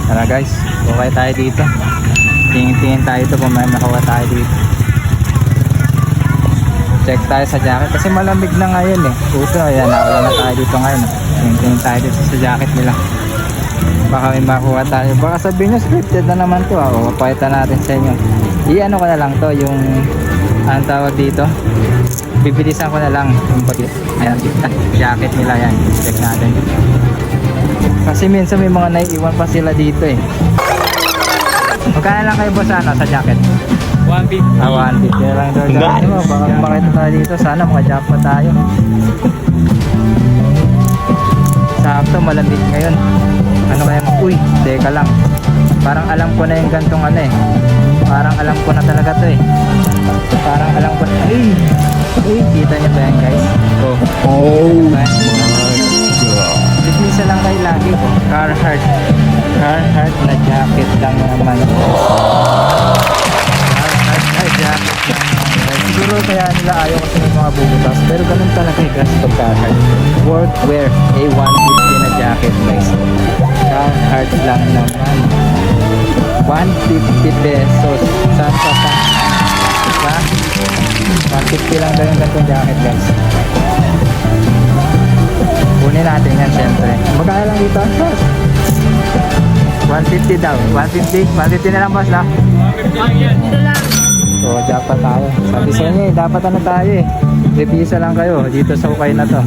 Tara guys, bukay tayo dito. Tingin-tingin tayo dito kung may nakuha tayo dito. Check tayo sa jacket kasi malamig na ngayon eh. Puto, ayan, nakawala na tayo dito ngayon. Tingin-tingin tayo dito sa jacket nila. Baka may makuha tayo. Baka sabihin nyo, scripted na naman to. O, papakita natin sa inyo. I-ano ko na lang to, yung anong tawag dito. Bibilisan ko na lang yung ayan, jacket nila yan. Check natin. Kasi minsan may mga naiiwan pa sila dito eh. Magkano lang kayo boss sa jacket? 150. 150 na lang doon. Baka makita tayo dito. Sana makajackpot tayo. Sakto, malamig ngayon. Ano kaya uy, teka lang. Parang alam ko na yung gantong ano eh. Parang alam ko na talaga to eh. Parang alam ko na. Uy, kita niyo ba yan guys? Oh my god. Isa lang kayo lagi. Carhartt na jacket lang naman. Carhartt na jacket lang naman. Siguro kaya nila ayaw kasi ng mga bumutas. Pero ganun talaga yung gas pag Carhartt. Workwear A150 na jacket guys. Carhartt lang naman. 150 pesos. Saan pa pa? Diba? 150 lang daw yung gantong jacket guys. Kunin natin yan syempre. Magkano lang dito? 150 daw. 150? 150 na lang boss na? 150 na lang. So jackpot tayo. Sabi sa inyo dapat ano tayo eh. Revisa lang kayo dito sa ukay na to.